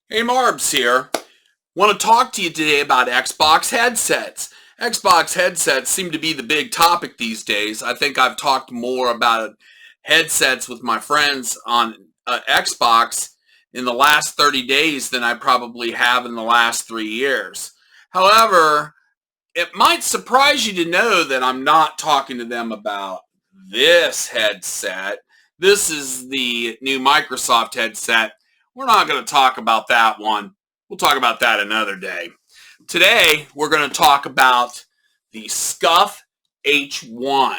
Hey, Marbs here. Want to talk to you today about Xbox headsets. Xbox headsets seem to be the big topic these days. I think I've talked more about headsets with my friends on Xbox in the last 30 days than I probably have in the last 3 years. However, it might surprise you to know that I'm not talking to them about this headset. This is the new Microsoft headset. We're not going to talk about that one. We'll talk about that another day. Today, we're going to talk about the Scuf H1.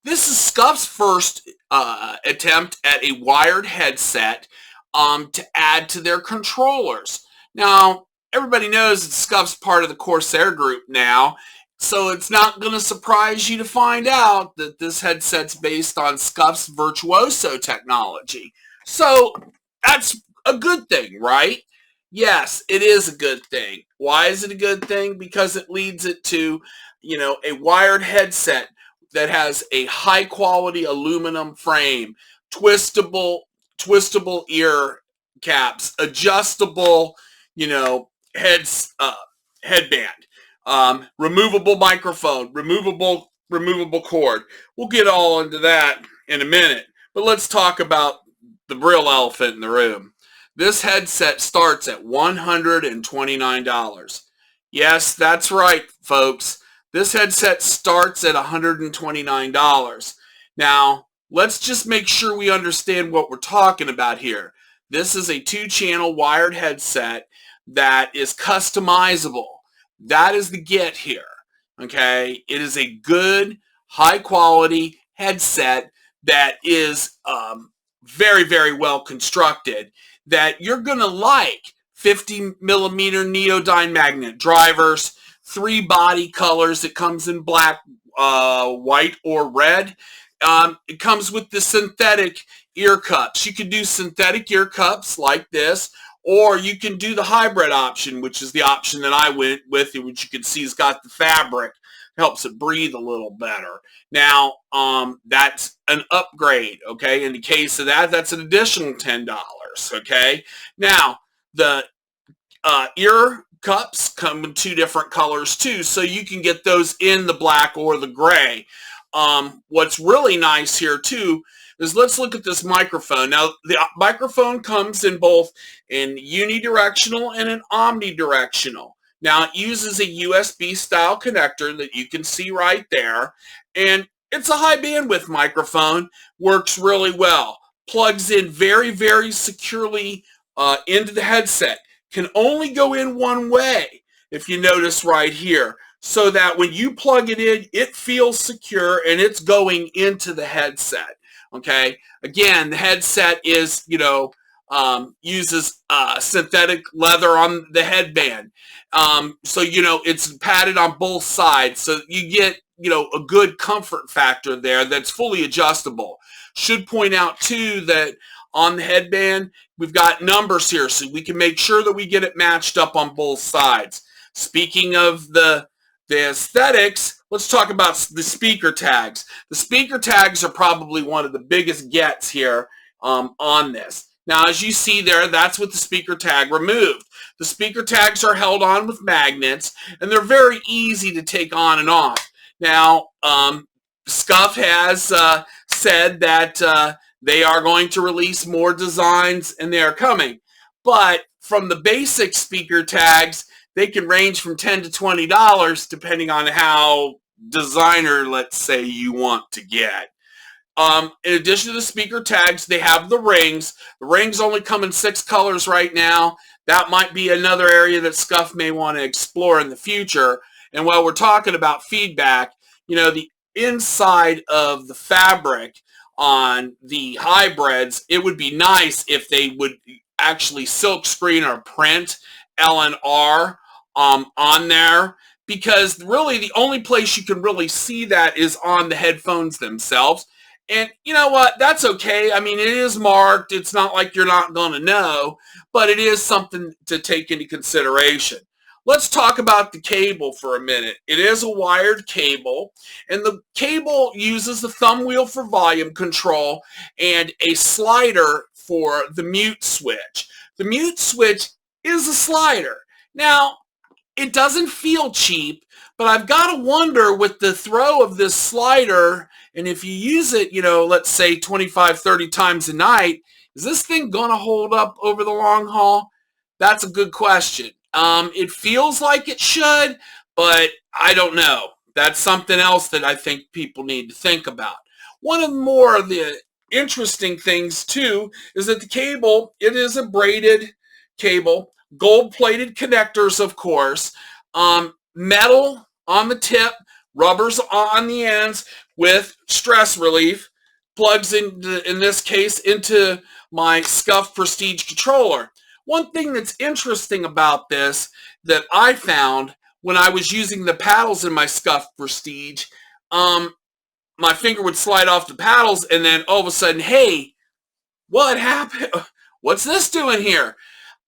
This is Scuf's first attempt at a wired headset to add to their controllers. Now, everybody knows that Scuf's part of the Corsair group now, so it's not going to surprise you to find out that this headset's based on Scuf's Virtuoso technology. So that's a good thing, right? Yes, it is a good thing. Why is it a good thing? Because it leads it to, a wired headset that has a high quality aluminum frame, twistable ear caps, adjustable, heads headband, removable microphone, removable cord. We'll get all into that in a minute, but let's talk about the real elephant in the room. This headset starts at $129. Yes, that's right, folks. This headset starts at $129. Now, let's just make sure we understand what we're talking about here. This is a 2-channel wired headset that is customizable. That is the get here, okay? It is a good, high-quality headset that is very, very well constructed, that you're going to like. 50 millimeter neodyne magnet drivers, 3 body colors. It comes in black, white, or red. It comes with the synthetic ear cups. You can do synthetic ear cups like this, or you can do the hybrid option, which is the option that I went with, which you can see has got the fabric, helps it breathe a little better. Now, that's an upgrade, okay? In the case of that, that's an additional $10, okay? Now, the ear cups come in 2 different colors too, so you can get those in the black or the gray. What's really nice here too is, let's look at this microphone. Now, the microphone comes in both in unidirectional and an omnidirectional. Now, it uses a USB style connector that you can see right there, and it's a high bandwidth microphone, works really well, plugs in very, very securely into the headset, can only go in one way, if you notice right here, so that when you plug it in, it feels secure and it's going into the headset. Okay, again, the headset is, uses synthetic leather on the headband. So, it's padded on both sides. So you get, a good comfort factor there that's fully adjustable. Should point out, too, that on the headband, we've got numbers here, so we can make sure that we get it matched up on both sides. Speaking of the aesthetics, let's talk about the speaker tags. The speaker tags are probably one of the biggest gets here on this. Now, as you see there, that's with the speaker tag removed. The speaker tags are held on with magnets, and they're very easy to take on and off. Now, Scuf has said that they are going to release more designs, and they are coming. But from the basic speaker tags, they can range from $10 to $20 depending on how designer, let's say, you want to get. In addition to the speaker tags, they have the rings. The rings only come in 6 colors right now. That might be another area that Scuf may want to explore in the future. And while we're talking about feedback, the inside of the fabric on the hybrids, it would be nice if they would actually silk screen or print LNR on there, because really the only place you can really see that is on the headphones themselves. And you know what? That's okay. I mean, it is marked. It's not like you're not going to know, but it is something to take into consideration. Let's talk about the cable for a minute. It is a wired cable, and the cable uses the thumb wheel for volume control and a slider for the mute switch. The mute switch is a slider. Now, it doesn't feel cheap, but I've got to wonder with the throw of this slider, and if you use it, let's say 25, 30 times a night, is this thing going to hold up over the long haul? That's a good question. It feels like it should, but I don't know. That's something else that I think people need to think about. One of the interesting things too is that the cable, it is a braided cable, gold-plated connectors, of course, metal on the tip, rubbers on the ends with stress relief, plugs in this case into my Scuf Prestige controller. One thing that's interesting about this that I found when I was using the paddles in my Scuf Prestige, my finger would slide off the paddles, and then all of a sudden, hey, what happened? What's this doing here?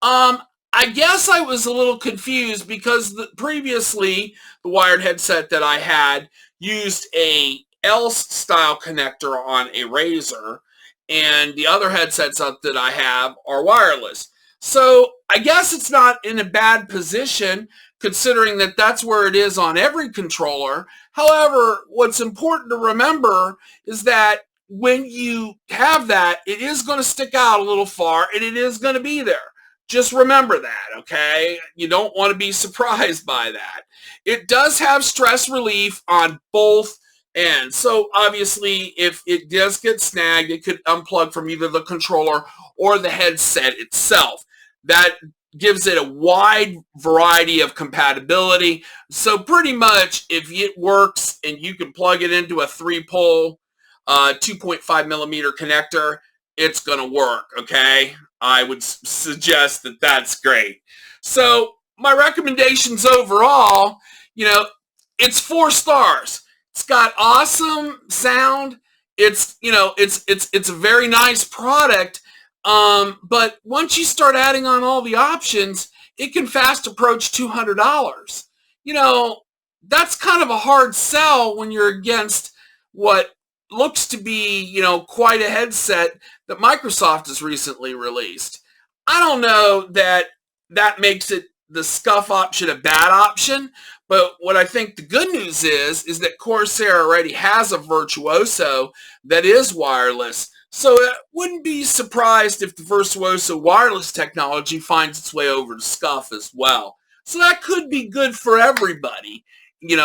I guess I was a little confused because previously the wired headset that I had used a L-style connector on a Razor, and the other headsets that I have are wireless. So I guess it's not in a bad position considering that that's where it is on every controller. However, what's important to remember is that when you have that, it is going to stick out a little far and it is going to be there. Just remember that, okay? You don't want to be surprised by that. It does have stress relief on both ends. So obviously, if it does get snagged, it could unplug from either the controller or the headset itself. That gives it a wide variety of compatibility. So pretty much, if it works and you can plug it into a 3-pole 2.5 millimeter connector, it's going to work, okay? I would suggest that that's great. So my recommendations overall, it's 4 stars. It's got awesome sound. It's a very nice product. But once you start adding on all the options, it can fast approach $200. That's kind of a hard sell when you're against what looks to be, quite a headset that Microsoft has recently released. I don't know that makes it the Scuf option a bad option, but what I think the good news is that Corsair already has a Virtuoso that is wireless. So I wouldn't be surprised if the Virtuoso wireless technology finds its way over to Scuf as well. So that could be good for everybody, in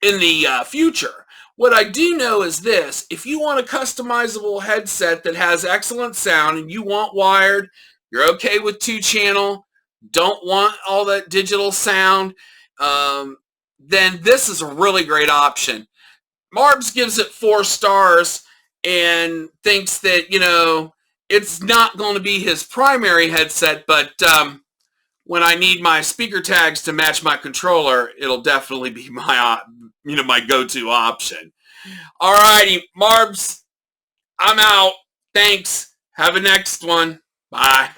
the future. What I do know is this: if you want a customizable headset that has excellent sound and you want wired, you're okay with 2-channel, don't want all that digital sound, then this is a really great option. Marbs gives it 4 stars and thinks that, it's not going to be his primary headset, but when I need my speaker tags to match my controller, it'll definitely be my go-to option. All righty, Marbs, I'm out. Thanks. Have a next one. Bye.